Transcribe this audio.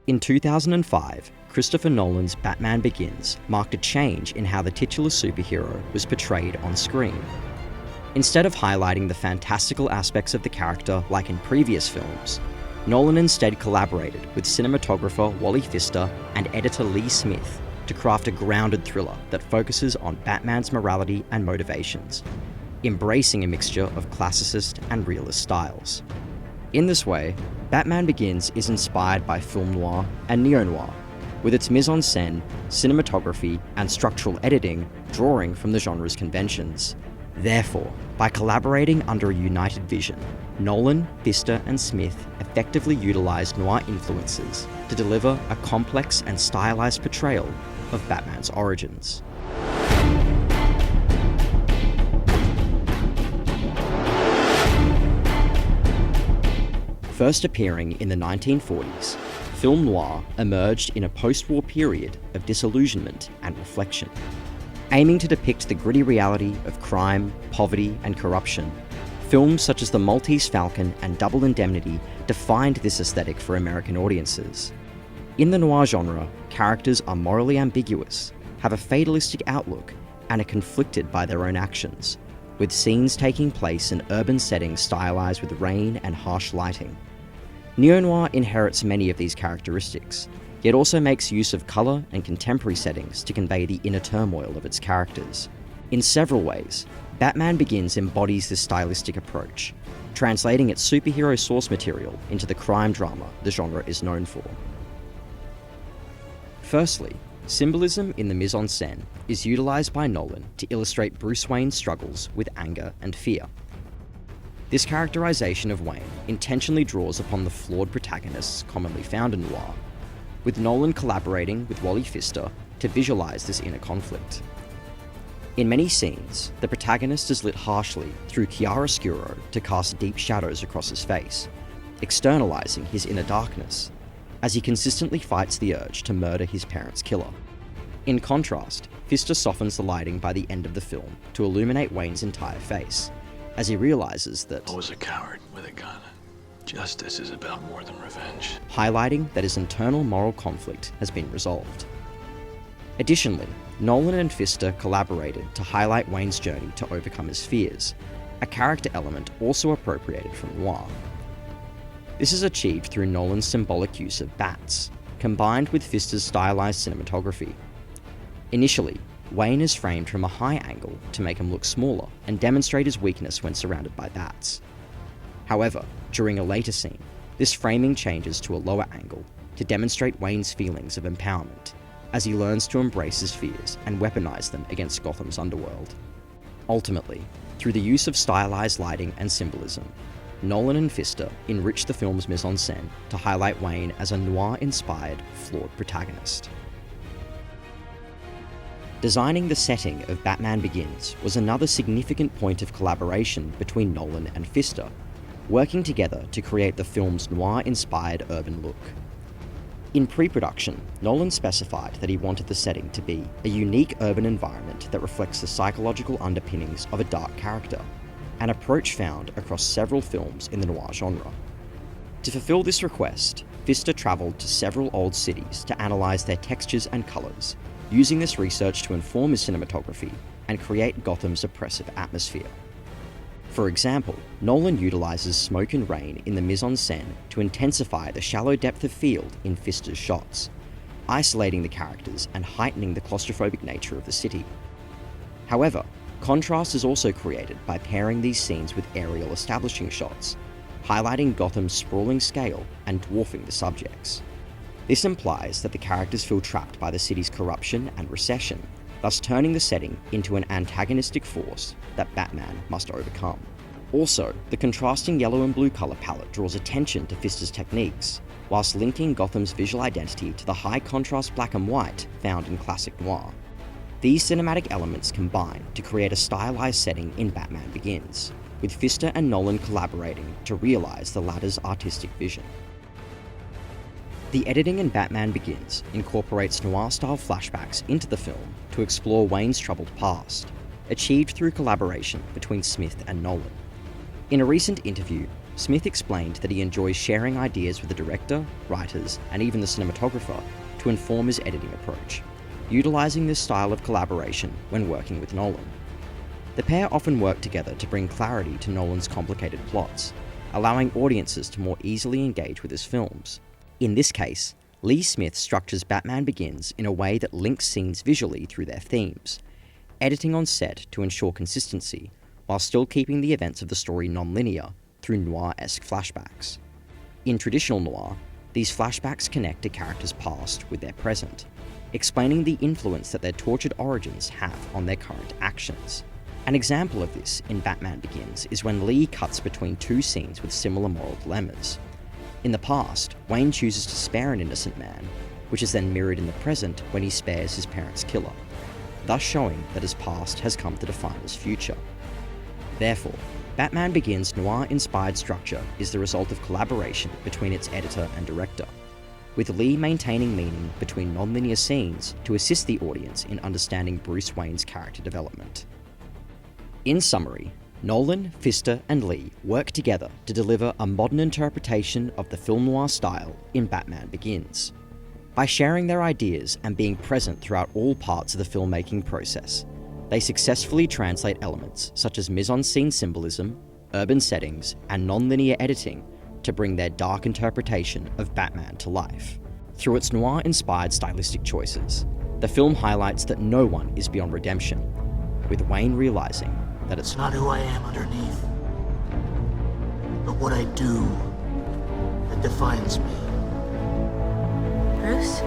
In 2005, Christopher Nolan's Batman Begins marked a change in how the titular superhero was portrayed on screen. Instead of highlighting the fantastical aspects of the character like in previous films, Nolan instead collaborated with cinematographer Wally Pfister and editor Lee Smith to craft a grounded thriller that focuses on Batman's morality and motivations, embracing a mixture of classicist and realist styles. In this way, Batman Begins is inspired by film noir and neo-noir, with its mise-en-scène, cinematography, and structural editing drawing from the genre's conventions. Therefore, by collaborating under a united vision, Nolan, Pfister, and Smith effectively utilized noir influences to deliver a complex and stylized portrayal of Batman's origins. First appearing in the 1940s, film noir emerged in a post-war period of disillusionment and reflection. Aiming to depict the gritty reality of crime, poverty, and corruption, films such as The Maltese Falcon and Double Indemnity defined this aesthetic for American audiences. In the noir genre, characters are morally ambiguous, have a fatalistic outlook, and are conflicted by their own actions, with scenes taking place in urban settings stylized with rain and harsh lighting. Neo-noir inherits many of these characteristics, yet also makes use of colour and contemporary settings to convey the inner turmoil of its characters. In several ways, Batman Begins embodies this stylistic approach, translating its superhero source material into the crime drama the genre is known for. Firstly, symbolism in the mise-en-scène is utilised by Nolan to illustrate Bruce Wayne's struggles with anger and fear. This characterization of Wayne intentionally draws upon the flawed protagonists commonly found in noir, with Nolan collaborating with Wally Pfister to visualize this inner conflict. In many scenes, the protagonist is lit harshly through chiaroscuro to cast deep shadows across his face, externalizing his inner darkness, as he consistently fights the urge to murder his parents' killer. In contrast, Pfister softens the lighting by the end of the film to illuminate Wayne's entire face, as he realizes that I was a coward with a gun. Justice is about more than revenge. Highlighting that his internal moral conflict has been resolved. Additionally, Nolan and Pfister collaborated to highlight Wayne's journey to overcome his fears, a character element also appropriated from noir. This is achieved through Nolan's symbolic use of bats, combined with Pfister's stylized cinematography. Initially, Wayne is framed from a high angle to make him look smaller and demonstrate his weakness when surrounded by bats. However, during a later scene, this framing changes to a lower angle to demonstrate Wayne's feelings of empowerment, as he learns to embrace his fears and weaponize them against Gotham's underworld. Ultimately, through the use of stylized lighting and symbolism, Nolan and Pfister enrich the film's mise-en-scène to highlight Wayne as a noir-inspired, flawed protagonist. Designing the setting of Batman Begins was another significant point of collaboration between Nolan and Pfister, working together to create the film's noir-inspired urban look. In pre-production, Nolan specified that he wanted the setting to be a unique urban environment that reflects the psychological underpinnings of a dark character, an approach found across several films in the noir genre. To fulfill this request, Pfister travelled to several old cities to analyse their textures and colours, using this research to inform his cinematography and create Gotham's oppressive atmosphere. For example, Nolan utilises smoke and rain in the mise-en-scène to intensify the shallow depth of field in Pfister's shots, isolating the characters and heightening the claustrophobic nature of the city. However, contrast is also created by pairing these scenes with aerial establishing shots, highlighting Gotham's sprawling scale and dwarfing the subjects. This implies that the characters feel trapped by the city's corruption and recession, thus turning the setting into an antagonistic force that Batman must overcome. Also, the contrasting yellow and blue colour palette draws attention to Pfister's techniques, whilst linking Gotham's visual identity to the high contrast black and white found in classic noir. These cinematic elements combine to create a stylized setting in Batman Begins, with Pfister and Nolan collaborating to realise the latter's artistic vision. The editing in Batman Begins incorporates noir-style flashbacks into the film to explore Wayne's troubled past, achieved through collaboration between Smith and Nolan. In a recent interview, Smith explained that he enjoys sharing ideas with the director, writers, and even the cinematographer to inform his editing approach, utilising this style of collaboration when working with Nolan. The pair often work together to bring clarity to Nolan's complicated plots, allowing audiences to more easily engage with his films. In this case, Lee Smith structures Batman Begins in a way that links scenes visually through their themes, editing on set to ensure consistency, while still keeping the events of the story non-linear through noir-esque flashbacks. In traditional noir, these flashbacks connect a character's past with their present, explaining the influence that their tortured origins have on their current actions. An example of this in Batman Begins is when Lee cuts between two scenes with similar moral dilemmas. In the past, Wayne chooses to spare an innocent man, which is then mirrored in the present when he spares his parents' killer, thus showing that his past has come to define his future. Therefore, Batman Begins' noir-inspired structure is the result of collaboration between its editor and director, with Lee maintaining meaning between non-linear scenes to assist the audience in understanding Bruce Wayne's character development. In summary, Nolan, Pfister, and Lee work together to deliver a modern interpretation of the film noir style in Batman Begins. By sharing their ideas and being present throughout all parts of the filmmaking process, they successfully translate elements such as mise-en-scene symbolism, urban settings, and non-linear editing to bring their dark interpretation of Batman to life. Through its noir-inspired stylistic choices, the film highlights that no one is beyond redemption, with Wayne realizing that it's not who I am underneath, but what I do that defines me. Bruce?